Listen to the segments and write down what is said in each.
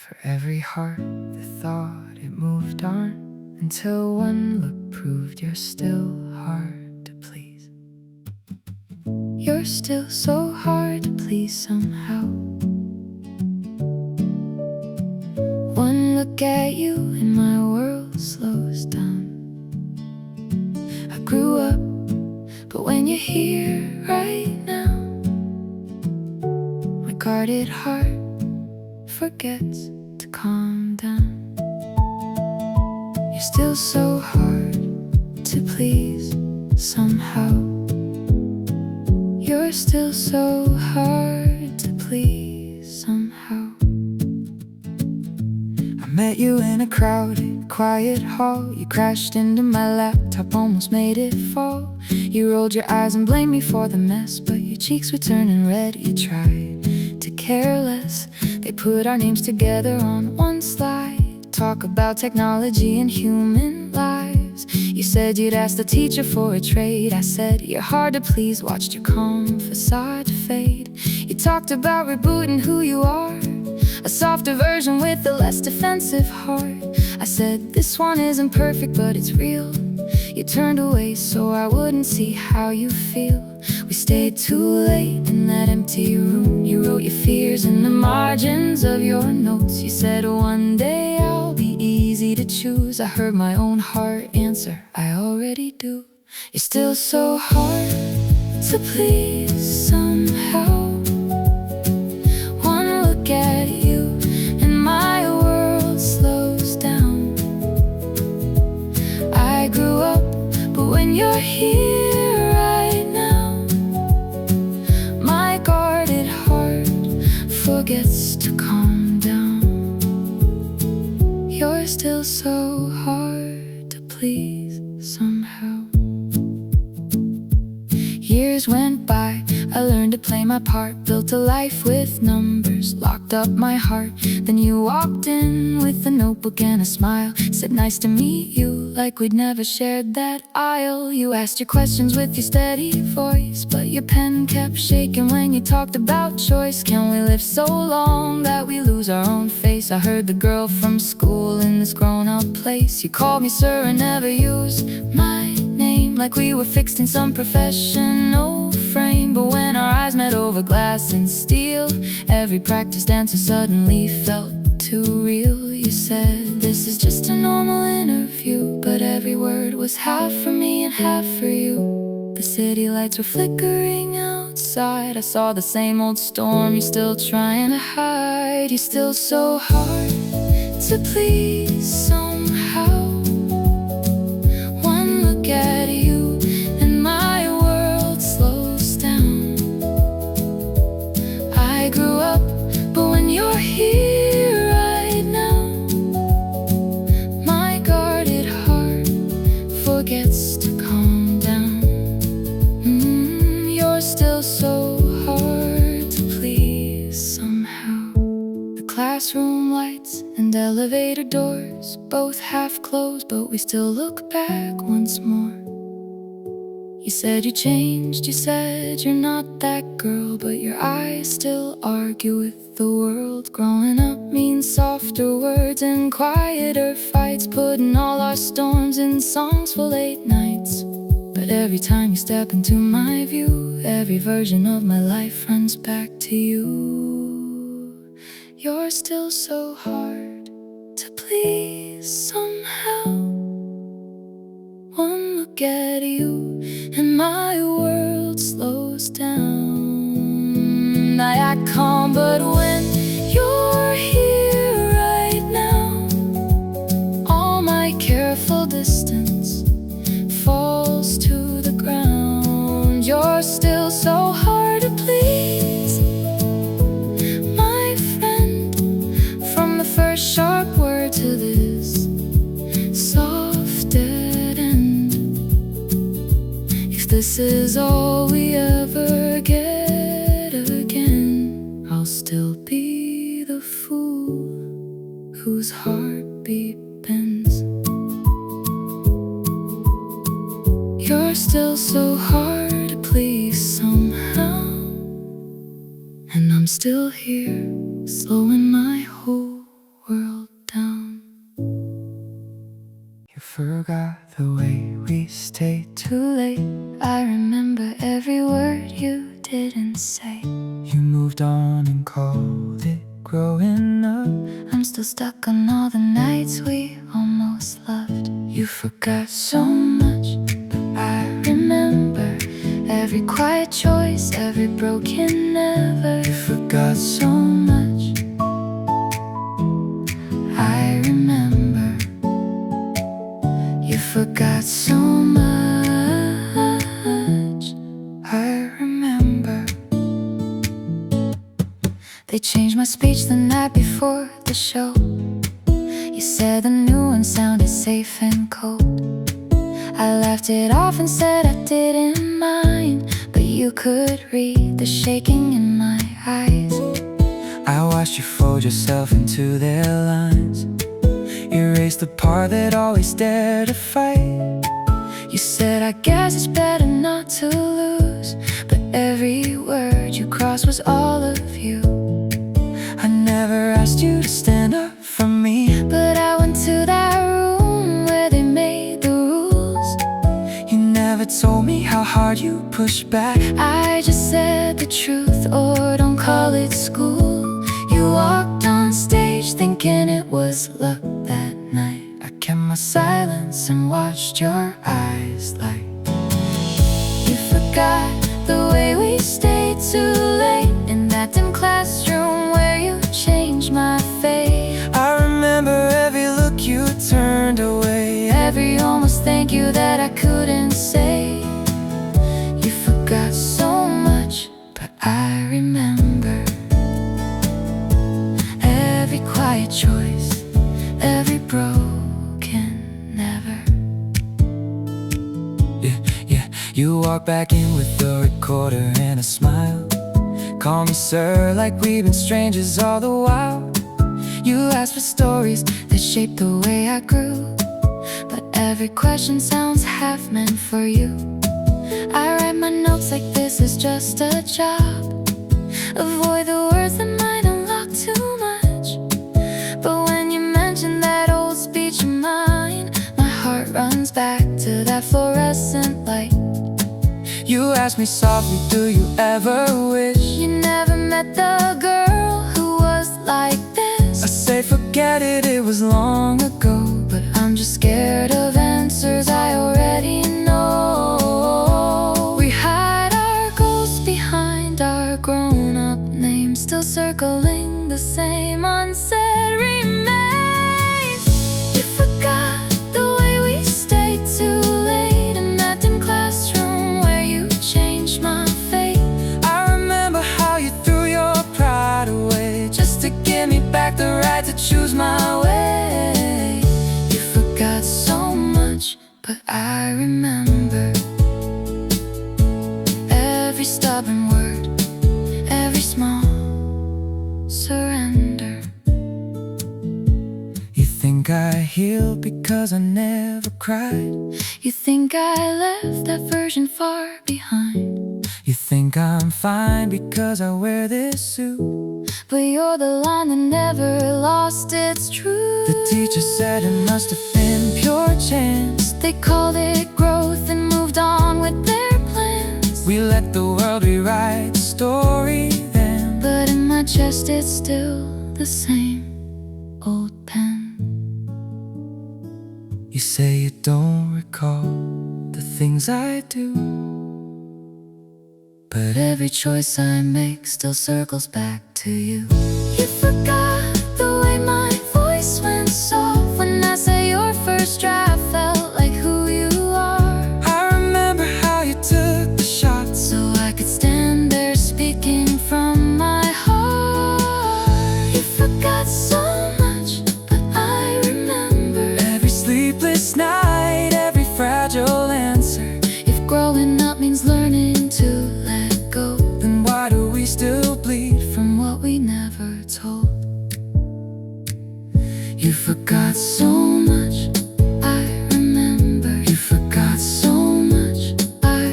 For every heart that thought it moved on, until one look proved you're still hard to please. You're still so hard to please somehow. One look at you and my world slows down. I grew up, but when you're here right now, my guarded heart forgets to calm down. You're still so hard to please somehow. You're still so hard to please somehow. I met you in a crowded, quiet hall. You crashed into my laptop, almost made it fall. You rolled your eyes and blamed me for the mess, but your cheeks were turning red. You tried to care less. They put our names together on one slide. Talk about technology and human lives. You said you'd ask the teacher for a trade. I said you're hard to please, watched your calm facade fade. You talked about rebooting who you are, a softer version with a less defensive heart. I said this one isn't perfect, but it's real. You turned away so I wouldn't see how you feel. We stayed too late in that empty room. You wrote your fears in the margins of your notes. You said one day I'll be easy to choose. I heard my own heart answer, I already do. You're still so hard to please somehow. One look at you and my world slows down. I grew up, but when you're here right now, my guarded heart forgets to calm down. You're still so hard to please somehow. Years went by, I learned to play my part, built a life with numbers, locked up my heart. Then you walked in with a notebook and a smile, said nice to meet you, like we'd never shared that aisle. You asked your questions with your steady voice, but your pen kept shaking when you talked about choice. Can we live so long that we lose our own face? I heard the girl from school in this grown-up place. You called me sir and never used my name, like we were fixed in some professional frame. But when our eyes met over glass and steel, every practiced answer suddenly felt too real. You said this is just a normal interview, but every word was half for me and half for you. The city lights were flickering outside. I saw the same old storm you're still trying to hide. You're still so hard to please somehow. One look at you and my world slows down. I grew up, but when you're here right now, my guarded heart forgets to calm down. You're still so hard to please somehow. The classroom lights and elevator doors both half closed, but we still look back once more. You said you changed, you said you're not that girl, but your eyes still argue with the world. Growing up means softer words and quieter fights, putting all our storms in songs for late nights. But every time you step into my view, every version of my life runs back to you. You're still so hard to please somehow. One look at you and my world slows down. I act calm, but when you're here right now, all my careful distance falls to the ground. You're still so hard to please, my friend. From the first sharp word to this soft dead end, if this is all we ever get again, I'll still be the fool whose heartbeat bends. You're still so hard to please somehow, and I'm still here, slowing my whole forgot the way we stayed too late. I remember every word you didn't say. You moved on and called it growing up. I'm still stuck on all the nights we almost loved. You forgot so much, but I remember every quiet choice, every broken never. You forgot so much, I remember. You forgot so much, I remember. They changed my speech the night before the show. You said the new one sounded safe and cold. I laughed it off and said I didn't mind, but you could read the shaking in my eyes. I watched you fold yourself into their lines. Erase the part that always dared to fight. You said I guess it's better not to lose, but every word you crossed was all of you. I never asked you to stand up for me, but I went to that room where they made the rules. You never told me how hard you pushed back. I just said the truth, or don't call it school. You walked on stage thinking it was luck that night. I kept my silence and watched your eyes light. You forgot the way we stayed too late in that dim classroom where you changed my fate. I remember every look you turned away, every almost thank you that I couldn't say. You forgot so much, but I remember every quiet choice, every broken never. Yeah, you walked back in with a recorder and a smile. Call me sir like we've been strangers all the while. You asked for stories that shaped the way I grew, but every question sounds half meant for you. I write my notes like this is just a job. Avoid the words that might unlock too much, but when you mention that old speech of mine, my heart runs back to that fluorescent light. You asked me softly, do you ever wish you never met the girl who was like this? I say forget it, it was long ago, but I'm just scared of answers I already know. We hide our ghosts behind our grown-up names, still circling the same unsaid remains. You forgot the way we stayed too late in that dim classroom where you changed my fate. I remember how you threw your pride away just to give me back the right to choose my way. You forgot so much, but I remember every stubborn word, every small surrender. You think I healed because I never cried. You think I left that version far behind. You think I'm fine because I wear this suit, but you're the line that never lost its truth. The teacher said it must have been pure chance. They called it growth and moved on with their plans. We let the world rewrite the story then, but in my chest it's still the same old pen. You say you don't recall the things I do, but every choice I make still circles back to you. You forgot the way my voice went soft when I said your first draft felt like who you are. I remember how you took the shot so I could stand there speaking from my heart. You forgot so much, but I remember every sleepless night, every fragile answer. If growing up means learning to let go, then why do we still bleed from what we never told? You forgot so much, I remember. You forgot so much, I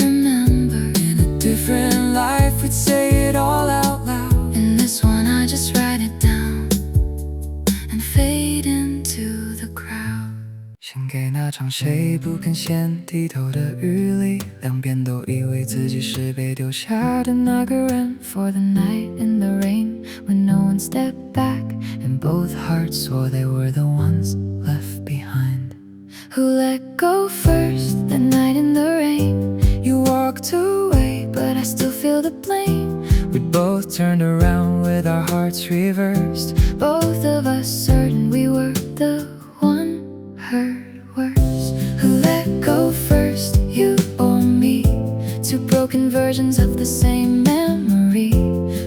remember. In a different life we'd say it all out loud. In this one I just write it down and fade into the crowd. 献给那场谁不肯先低头的日历，两边都以为自己是被丢下的那个人。For the night in the rain, when no one stepped back, and both hearts swore they were the ones left behind. Who let go first, that night in the rain? You walked away, but I still feel the blame. We both turned around with our hearts reversed, both of us certain we were the one hurt worse. Who let go first, you or me? Two broken versions of the same memory.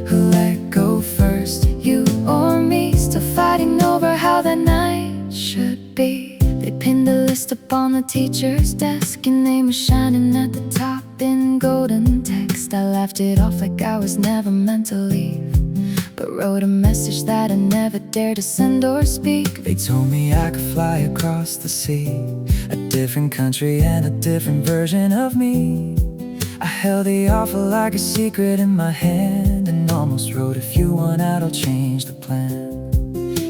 Who let go first, you or me? Still fighting over how that night should be. They pinned the list up on the teacher's desk. Your name was shining at the top in golden text. I laughed it off like I was never meant to leave, but wrote a message that I never dared to send or speak. They told me I could fly across the sea, a different country and a different version of me. I held the offer like a secret in my hand, and almost wrote, if you want out, I'll change the plan.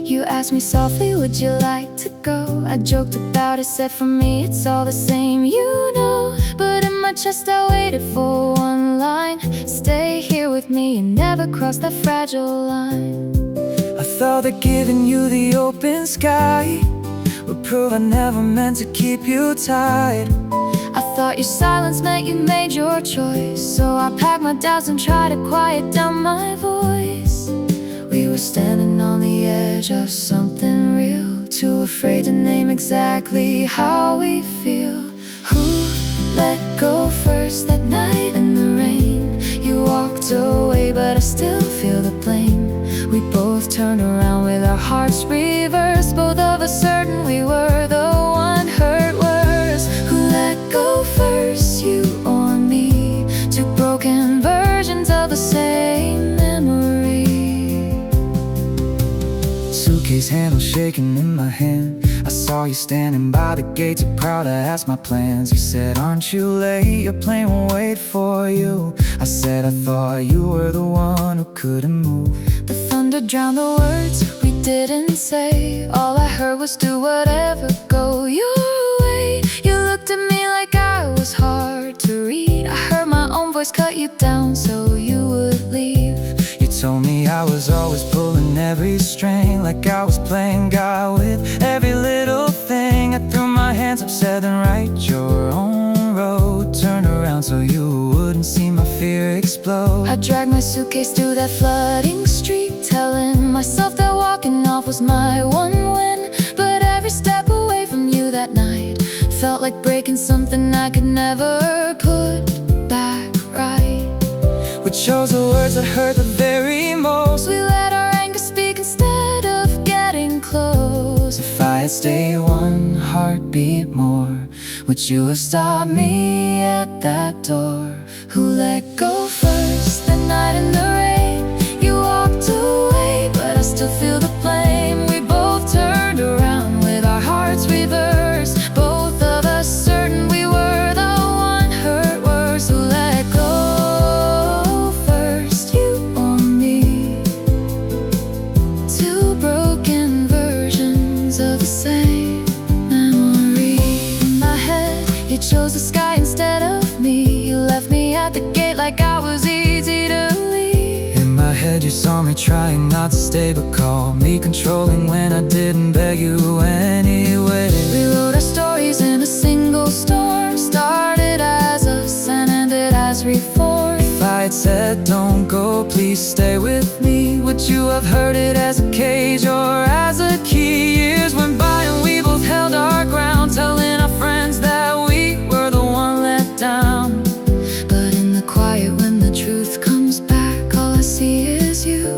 You asked me softly, would you like to go? I joked about it, said for me it's all the same, you know. But in my chest I waited for one line, stay here with me and never cross that fragile line. I thought that giving you the open sky would prove I never meant to keep you tied. I thought your silence meant you made your choice, so I packed my doubts and tried to quiet down my voice. We were standing on the edge of something real, too afraid to name exactly how we feel. Who let go first that night in the rain? You walked away, but I still feel the blame. We both turned around with our hearts reversed, both of us certain we were the one hurt worse. Who let go first, you or me? Two broken versions of the same memory. Suitcase handle shaking in my hand, I saw you standing by the gate, too proud to ask my plans. You said, aren't you late? Your plane will wait for you. I said, I thought you were the one who couldn't move. The thunder drowned the words we didn't say. All I heard was do whatever, go your way. You looked at me like I was hard to read. I heard my own voice cut you down so you would leave. You told me I was always pulling every string, like I was playing God with every little thing. I threw my hands up, said then write your own road. Turned around so you wouldn't see my fear explode. I dragged my suitcase through that flooding street, telling myself that walking off was my one win. But every step away from you that night felt like breaking something I could never put back right. We chose the words that hurt the very most. We let our anger speak instead of getting close. If I had stayed one heartbeat more, would you have stopped me at that door? Who let go first that night in the rain? You walked away, but I still feel the blame. We both turned around with our hearts reversed, both of us certain we were the one hurt worse. Who let go first, you or me? Two broken versions of the same memory. In my head, you chose the sky instead of me. You left me at the gate like I was easy to leave. In my head, you saw me trying not to stay, but called me controlling when I didn't beg you anyway. We wrote our stories in a single storm, started as us and ended as reform. If I had said don't go, please stay with me, would you have heard it as a cage or as a key? Years went by and we both held our ground, telling our friends that we were the one let down. But in the quiet, when the truth comes back, all I see is you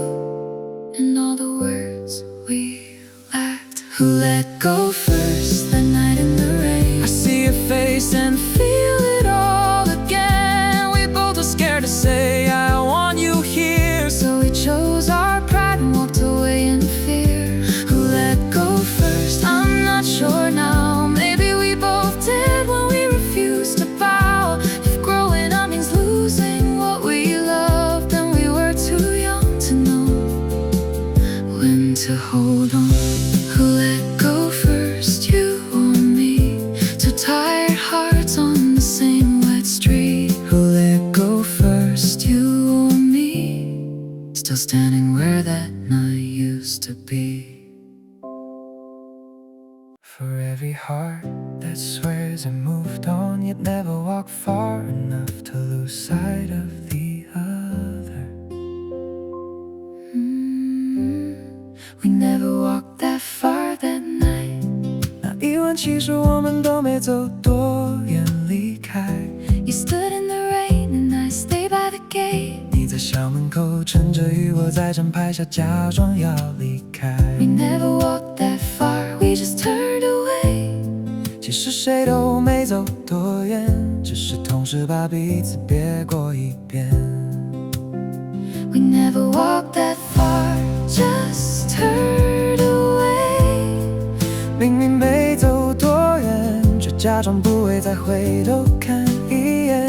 and all the words we lacked. Who let go first that night in the rain? I see your face and feel it all again. We both were scared to say I want you here, so we chose our pride and walked away in fear. Who let go first? I'm not sure now. Maybe we both did when we refused to bow. If growing up means losing what we loved, then we were too young to know when to hold on. Who let go first? For every heart that swears it moved on, yet never walked far enough to lose sight of the other. We never walked that far that night. 那一晚其实我们都没走多远离开。You stood in the rain and I stayed by the gate. 你在校门口趁着雨，我在站牌下假装要离开。We never walked that far, we just turned away. 其实谁都没走多远，只是同时把彼此别过一遍。We never walked that far, just turned away. 明明没走多远，却假装不会再回头看一眼。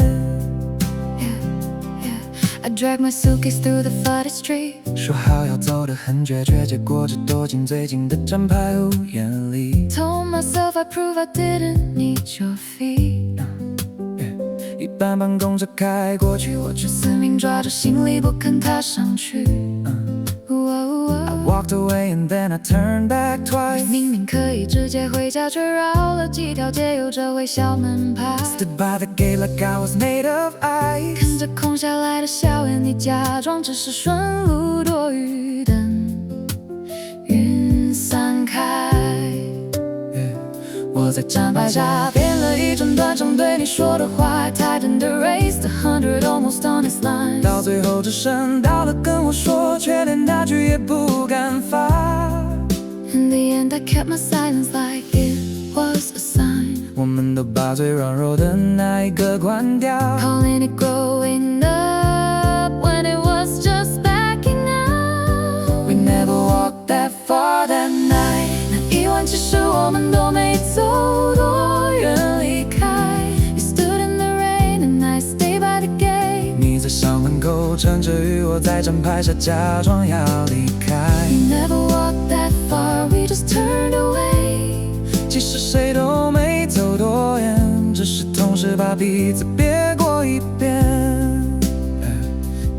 I dragged my suitcase through the flooded street. 说好要走得很决绝，结果只躲进最近的站牌屋檐里。Told myself I'd prove I didn't need your feet. 一班班公车开过去，我却死命抓住行李不肯踏上去。I walked away and then I turned back twice. 明明可以直接回家，却绕了几条街，又折回校门牌。Stood by the gate like I was made of ice. 看着空下来的校园，你假装只是顺路躲雨，等云散开。我在站牌下编了一整段想对你说的话， I tightened the race, the 100 almost on his line. 到最后只剩到了跟我说，却连那句也不敢发。In the end I kept my silence like it was a sign. 我们都把最软弱的那一个关掉， Calling it growing up when it was just backing out. We never walked that far that night. 那一晚其实我们都没走多远离开。 You stood in the rain and I stayed by the gate. 你在校门口趁着雨，我在站牌下假装要离开。We never walked that far, we just turned away. 其实谁都没走多远，只是同时把彼此别过一遍。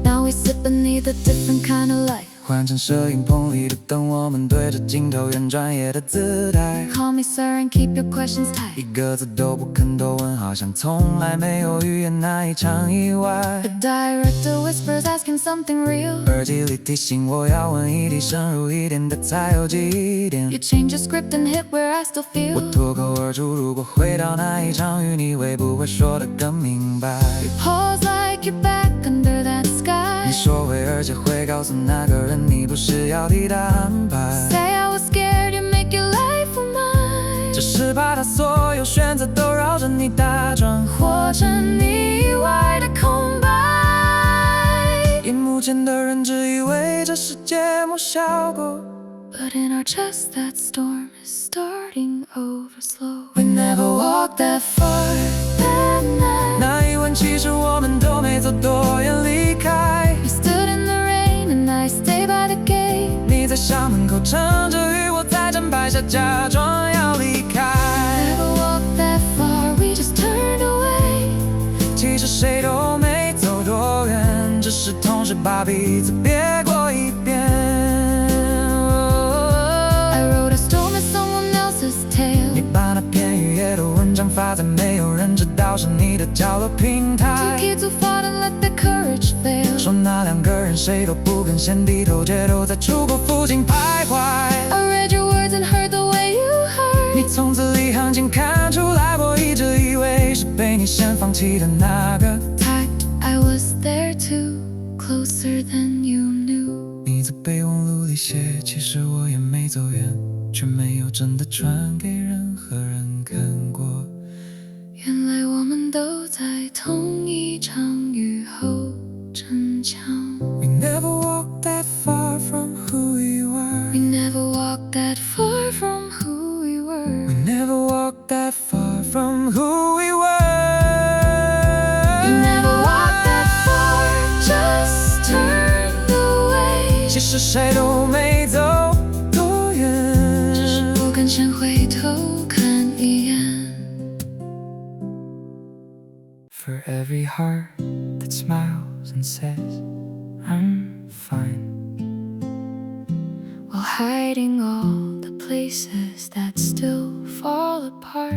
Now we sit beneath a different kind of light. 换成摄影棚里的灯，我们对着镜头原专业的姿态。Call me sir and keep your questions tight. 一个字都不肯多问，好像从来没有预演那一场意外。The director whispers asking something real. 耳机里提醒我要问一题深入一点的才有记忆点。You change your script and hit where I still feel. 我脱口而出，如果回到那一场雨，你会不会说得更明白？ You pause like you're back under that sky. 你说会，而且会告诉那个人你不是要替他安排。 Say I was scared you make your life of mine. 只是怕他所有选择都绕着你打转，活成你意外的空白。荧幕前的人只以为这是节目效果， But in our chest that storm is starting over slow. We never walked that far that night. 那一晚其实我们都没走多远离开。 You stood in the rain and I stayed by the gate. 你在校门口趁着雨，我在站牌下假装要离开。 Never walked that far, we just turned away. 其实谁都没走多远，只是同时把彼此别过一遍。你把那篇雨夜的文章发在没有人知道是你的角落平台。Took it too far to let that courage fail. 说那两个人谁都不肯先低头，街头在出口附近徘徊。I read your words and heard the way you hurt. 你从字里行间看出来，我一直以为是被你先放弃的那个。I was there too, closer than you knew. 你在备忘录里写，其实我也没走远，却没有真的传给任何人看过。原来我们都在同一场雨后争抢。We never walked that far from who we were. We never walked that far from who we were. We never walked that far from who we were. We never walked that far, just turned away. 其实谁都没走多远，只是不敢先回头看一眼。For every heart that smiles and says I'm fine, while hiding all the places that still fall apart.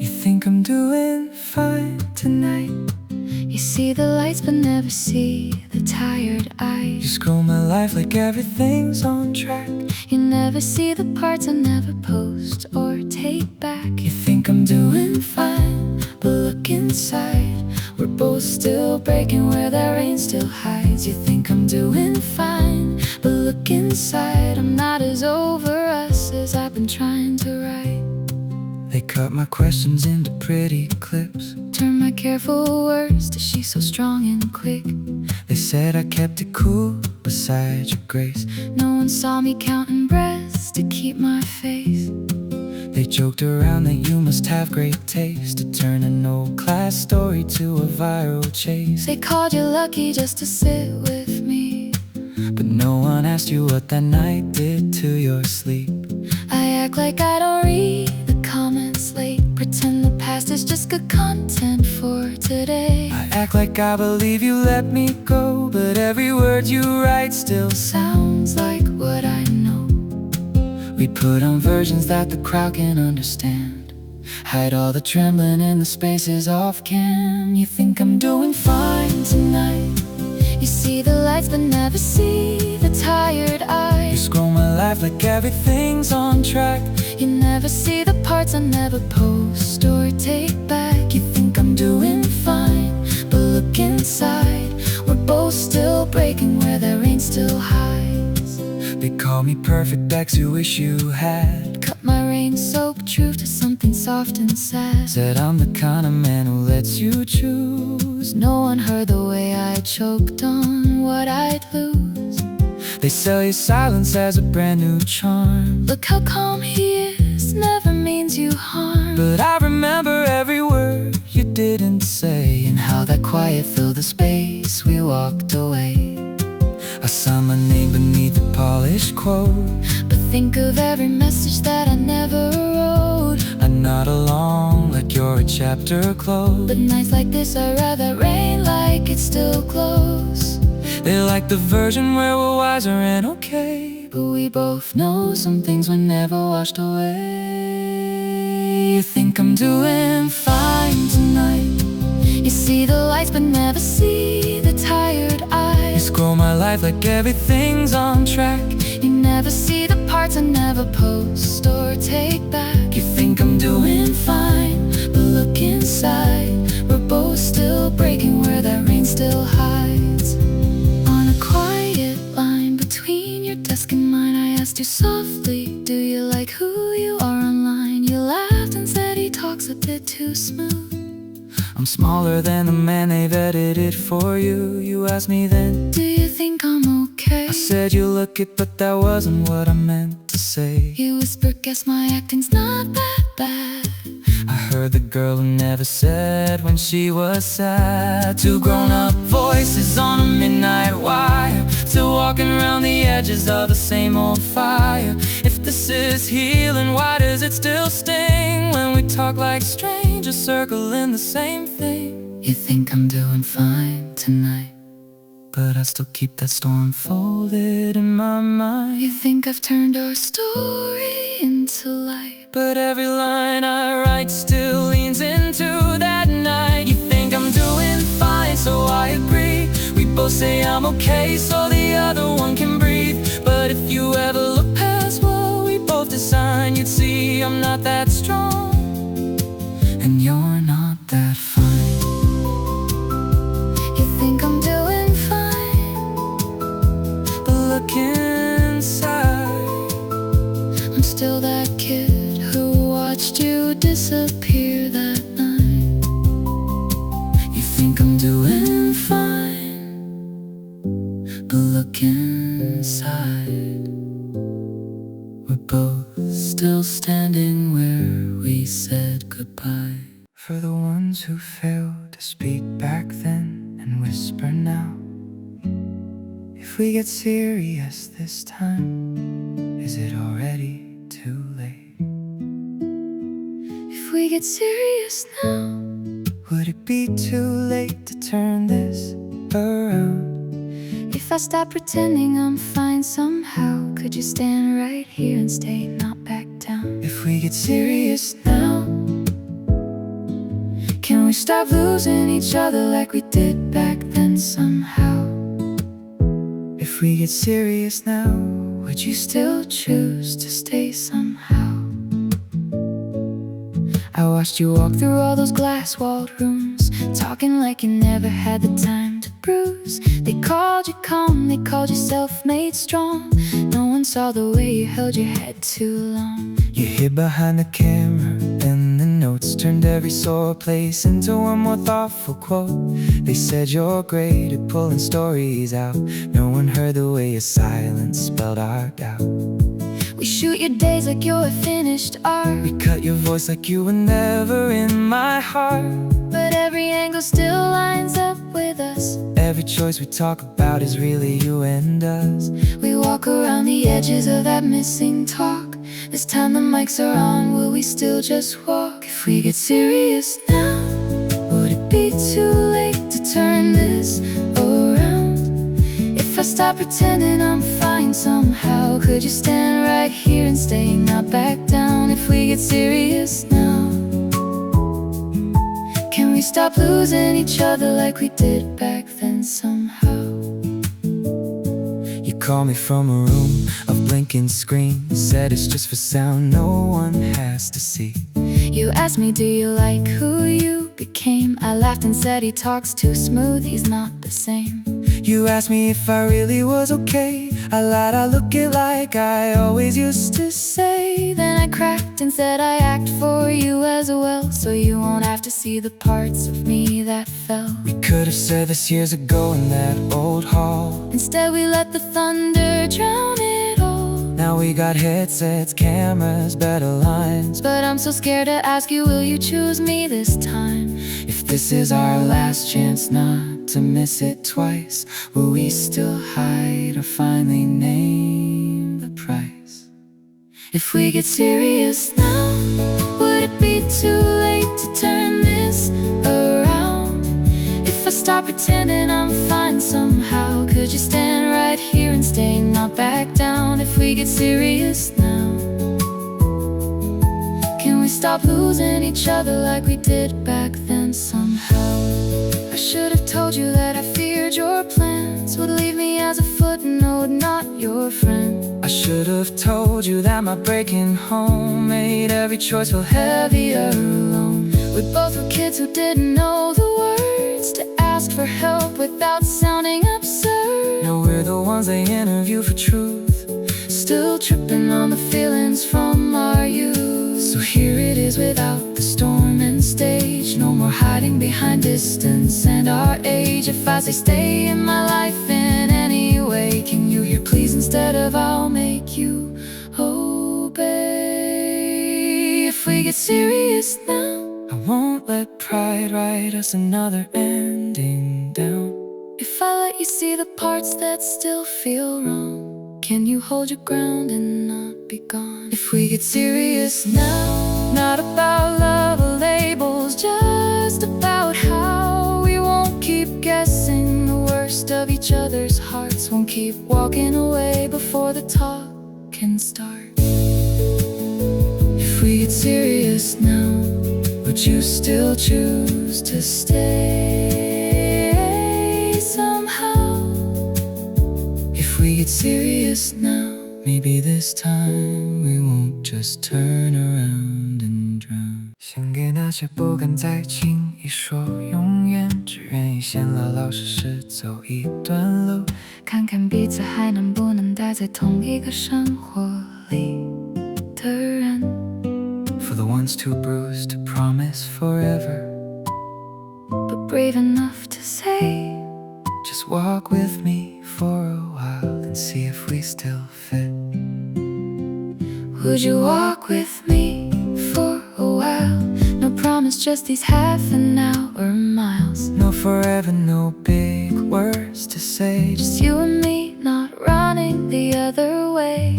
You think I'm doing fine tonight. You see the lights but never see the tired eyes. You scroll my life like everything's on track. You never see the parts I never post or take back. You think I'm doing fine, but look inside. We're both still breaking where that rain still hides. You think I'm doing fine, but look inside. I'm not as over us as I've been trying to write. They cut my questions into pretty clips, turn my careful words to she's so strong and quick. They said I kept it cool beside your grace. No one saw me counting breaths to keep my face. They joked around that you must have great taste to turn an old class story to a viral chase. They called you lucky just to sit with me, but no one asked you what that night did to your sleep. I act like I don't read the comments late, pretend the past is just good content for today. I act like I believe you let me go, but every word you write still sounds like what I know. We put on versions that the crowd can understand, hide all the trembling in the spaces off cam. You think I'm doing fine tonight. You see the lights but never see the tired eyes. You scroll my life like everything's on track. You never see the parts I never post or take back. You think I'm doing fine, but look inside. We're both still breaking where that rain still hides. They call me perfect Bex, you wish you had cut my rain-soaked truth to something soft and sad. Said I'm the kind of man who lets you choose. No one heard the way I choked on what I'd lose. They sell you silence as a brand new charm. Look how calm he is, never means you harm. But I remember every word you didn't say, and how that quiet filled the space we walked away. I saw my name beneath the polished quote, but think of every message that I never wrote. I nod along like you're a chapter closed, but nights like this I rather rain like it still glows. They like the version where we're wiser and okay, but we both know some things were never washed away. You think I'm doing fine tonight. You see the lights but never see the tired eyes. You scroll my life like everything's on track. You never see the parts I never post or take back. You think I'm doing fine, but look inside. We're both still breaking where that rain still hides. On a quiet line between your desk and mine, I asked you softly, do you like who you are online? You laughed and said he talks a bit too smooth. I'm smaller than the man they've edited for you. You asked me then, do you think I'm okay? I said you look it, but that wasn't what I meant to say. You whispered, guess my acting's not that bad. I heard the girl who never said when she was sad. Two grown-up voices on a midnight wire, still walking around the edges of the same old fire. If this is healing, why does it still sting when we talk like strangers circling the same thing? You think I'm doing fine tonight, but I still keep that storm folded in my mind. You think I've turned our story into light, but every line I write still leans into that night. You think I'm doing fine, so I agree. We both say I'm okay, so the other one can breathe. But if you ever look past what we both designed, you'd see I'm not that strong, and you're not that fine. You think I'm doing fine, but look inside. I'm still that kid who watched you disappear that night. You think I'm doing fine, but look inside. We're both still standing where we said goodbye. For the ones who failed to speak back then and whisper now, if we get serious this time, is it already too late? If we get serious now, would it be too late to turn this around? If I stop pretending I'm fine somehow, could you stand right here and stay, not back down? If If we get serious now, can we stop losing each other like we did back then somehow? If we get serious now, would you still choose to stay somehow? I watched you walk through all those glass-walled rooms, talking like you never had the time to bruise. They called you calm, they called you self-made strong. No one saw the way you held your head too long. You hid behind the camera, and the notes turned every sore place into one more thoughtful quote. They said you're great at pulling stories out. No one heard the way your silence spelled our doubt. We shoot your days like you're a finished art. We cut your voice like you were never in my heart. But every angle still lines up with us. Every choice we talk about is really you and us. We walk around the edges of that missing talk. This time the mics are on, will we still just walk? If we get serious now, would it be too late to turn this around? If I stop pretending I'm fine somehow, could you stand right here and stay, not back down? If we get serious now, can we stop losing each other like we did back then somehow? You call me from a room of blinking screens, said it's just for sound no one has to see. You asked me, do you like who you became? I laughed and said he talks too smooth, he's not the same. You asked me if I really was okay. I lied, I look it like I always used to say. Then I cracked and said I act for you as well, so you won't have to see the parts of me that fell. We could have said this years ago in that old hall. Instead we let the thunder drown it all. Now we got headsets, cameras, better lines. But I'm so scared to ask you, will you choose me this time? If this is our last chance not to miss it twice, will we still hide or finally name the price? If we get serious now, would it be too late to turn this around? If I stop pretending I'm fine somehow, could you stand right here and stay, not back down? If we get serious now, can we stop losing each other like we did back then somehow? I should have told you that I feared your plans would leave me as a footnote, not your friend. I should have told you that my breaking home made every choice feel heavier alone. We both were kids who didn't know the words to ask for help without sounding absurd. Now we're the ones they interview for truth, still tripping on the feelings from our youth. So here it is without the storm and stage. No more hiding behind distance and our age. If I say stay in my life in any way, can you hear please instead of I'll make you obey? If we get serious now, I won't let pride write us another ending down. If I let you see the parts that still feel wrong, can you hold your ground and not be gone? If we get serious now, not about love or labels, just about how we won't keep guessing the worst of each other's hearts. Won't keep walking away before the talk can start. If we get serious now, would you still choose to stay somehow? If we get serious now, maybe this time we won't just turn around and drown. 献给那些不敢再轻易说永远，只愿意先老老实实走一段路，看看彼此还能不能待在同一个生活里的人。For the ones too bruised to promise forever, but brave enough to say, just walk with me for a while and see if we still fit. Would you walk with me for a while? No promise, just these half an hour miles. No forever, no big words to say. Just you and me, not running the other way.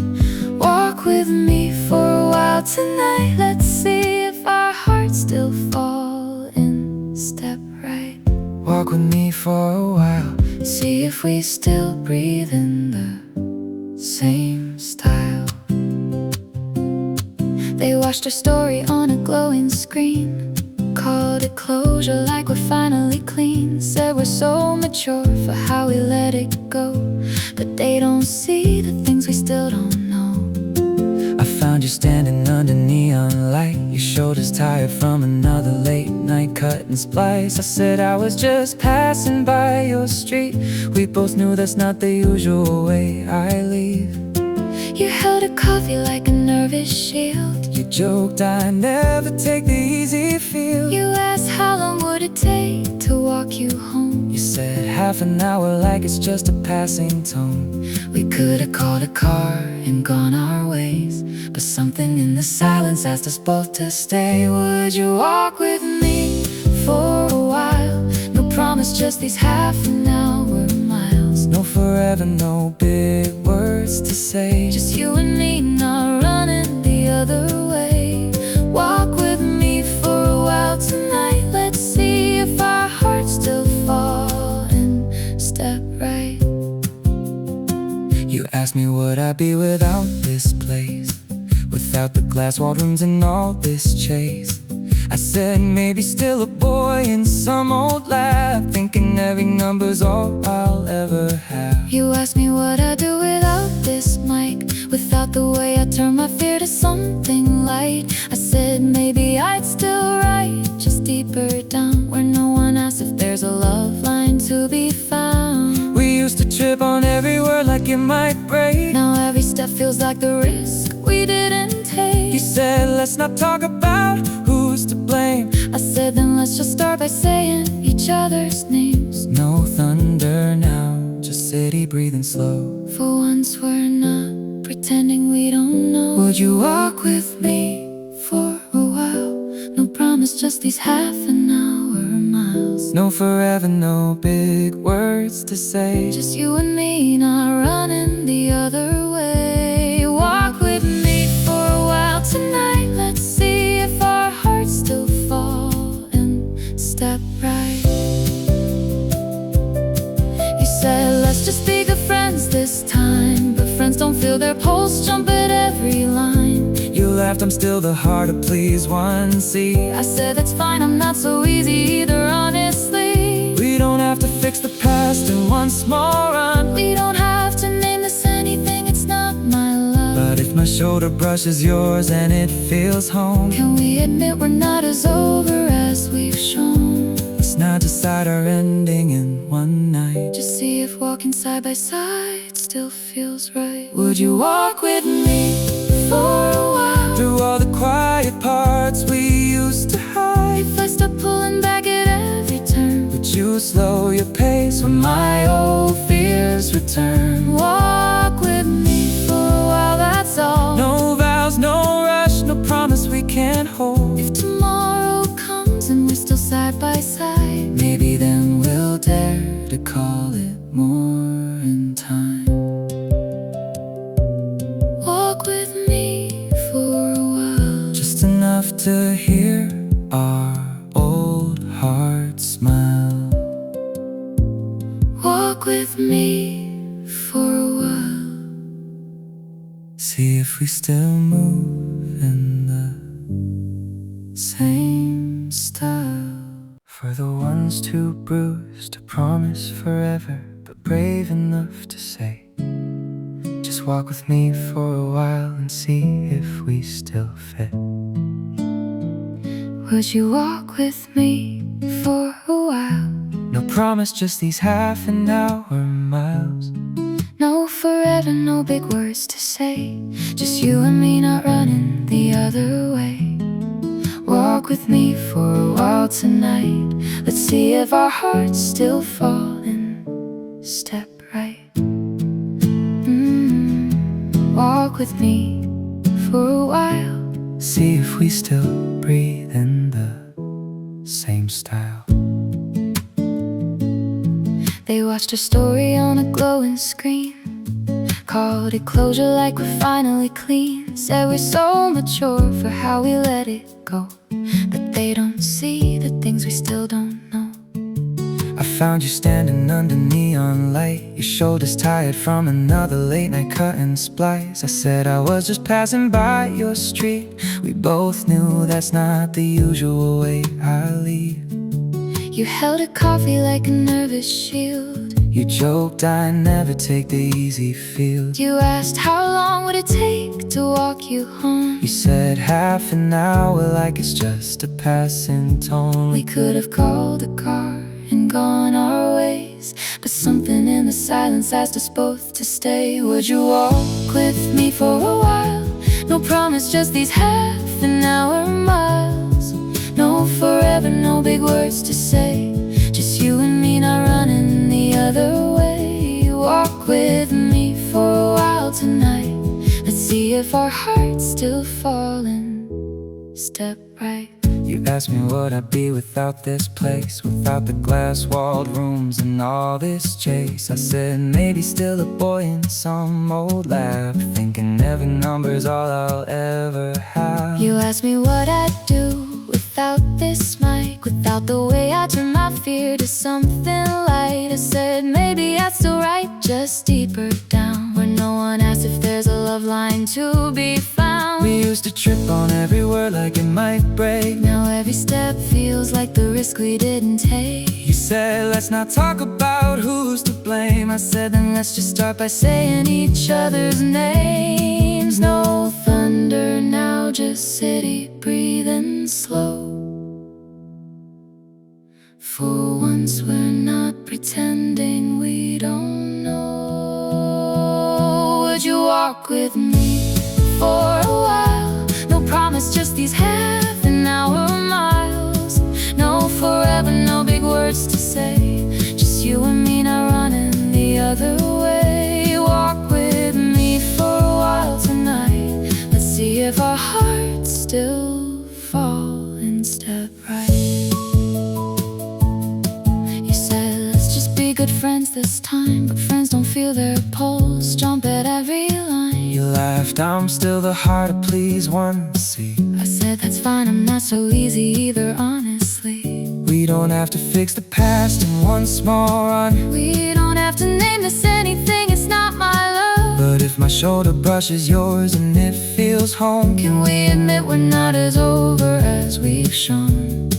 Walk with me for a while tonight. Let's see if our hearts still fall in step right. Walk with me for a while, see if we still breathe in the same style. They watched our story on a glowing screen, called it closure like we're finally clean. Said we're so mature for how we let it go, but they don't see the things we still don't know. I found you standing under neon light, your shoulders tired from another late night cut and splice. I said I was just passing by your street. We both knew that's not the usual way I leave. You held a coffee like a nervous shield. You joked I never take the easy field. You asked how long would it take to walk you home. You said half an hour like it's just a passing tone. We could've called a car and gone our ways, but something in the silence asked us both to stay. Would you walk with me for a while? No promise, just these half an hour miles. No forever, no big words to say. Just you and me, not running the other way. Walk with me for a while tonight. Let's see if our hearts still fall in step right. You asked me would I be without this place, without the glass-walled rooms and all this chase. I said maybe still a boy in some old lab, thinking every number's all I'll ever have. You asked me what I'd do without this mic, without the way I turn my fear to something light. I said maybe I'd still write, just deeper down, where no one asks if there's a love line to be found. We used to trip on every word like it might break. Now every step feels like the risk we didn't take. You said let's not talk about who's to blame. I said then let's just start by saying each other's names. No thunder now, just city breathing slow. For once we're not pretending we don't know. Would you walk with me for a while? No promise, just these half an hour miles. No forever, no big words to say. Just you and me, not running the other way. Walk with me for a while tonight. Let's see if our hearts still fall in step right. You said let's just be good friends this time, but friends don't feel their pulse jump at every line. You laughed, I'm still the hard to please one. See, I said that's fine, I'm not so easy either, honestly. we don't have to fix the past in one small run. We don't have to name this anything, it's not my love. But if my shoulder brushes yours and it feels home, Can we admit we're not as over as we've shown? let's not decide our ending in one night. Just see if walking side by side still feels right. Would you walk with me For a while, through all the quiet parts we used to hide? if I stop pulling back at every turn, Would you slow your pace when my old fears return? walk with me for a while, that's all. No vows, no rush, no promise we can't hold. If tomorrow comes and we're still side by side, Maybe then we'll dare to call it more in time. walk with me for a while. Just enough to hear our old hearts smile. Walk with me for a while. See if we still move in the same style. For the ones too bruised to promise forever, but brave enough to say, just walk with me for a while and see if we still fit. Would you walk with me for a while? No promise, just these half an hour miles. No forever, no big words to say. Just you and me, not running the other way. Walk with me for a while tonight. Let's see if our hearts still fall in step right. Walk with me for a while. See if we still breathe in the same style. They watched our story on a glowing screen, called it closure like we're finally clean. Said we're so mature for how we let it go, but they don't see the things we still don't know. I found you standing under neon light, your shoulders tired from another late night cut and splice. I said I was just passing by your street. We both knew that's not the usual way I leave. You held a coffee like a nervous shield. You joked I never take the easy field. You asked how long would it take to walk you home. You said half an hour like it's just a passing tone. We could have called a car and gone our ways, but something in the silence asked us both to stay. Would you walk with me for a while? No promise, just these half an hour miles. No forever, no big words to say, just you and me not running the other way. Walk with me for a while tonight. Let's see if our hearts still fall in step right. You asked me would I be without this place, without the glass-walled rooms and all this chase. I said maybe still a boy in some old lab, thinking every number's all I'll ever have. You asked me what I'd do without this mic, without the way I turn my fear to something light. I said maybe I'd still write just deeper down, where no one asks if there's a love line to be found. We used to trip on every word like it might break. Now every step feels like the risk we didn't take. You said let's not talk about who's to blame. I said then let's just start by saying each other's names. No thunder now, just city breathing slow. For once we're not pretending we don't know. Would you walk with me for a while? No promise, just these half an hour miles. No forever, no big words to say, just you and me not running the other way. Walk with me for a while tonight. Let's see if our hearts still fall in step right. You said let's just be good friends this time, but friends don't feel their pulse jump at every line. You laughed, I'm still the hard to please one, see. I said that's fine, I'm not so easy either, honestly. We don't have to fix the past in one small run. We don't have to name this anything, it's not my love. But if my shoulder brushes yours and it feels home, can we admit we're not as over as we've shown?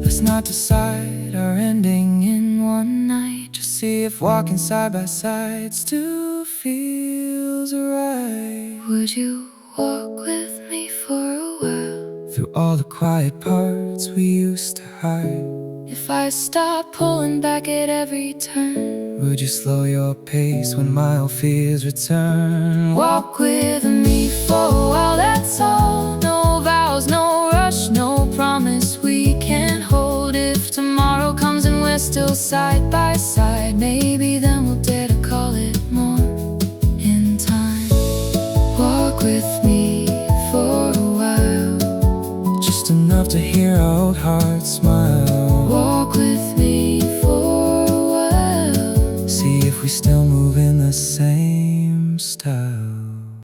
let's not decide our ending in one night. Just see if walking side by side still feels right. Would you walk with me for a while? Through all the quiet parts we used to hide. If I stop pulling back at every turn, would you slow your pace when mild fears return? walk with me for a while, that's all. No vows, no rush, no promise we can't hold. If tomorrow comes and we're still side by side, maybe then we'll dare to call it more in time. Walk with me for a while, Just enough to hear our old hearts smile.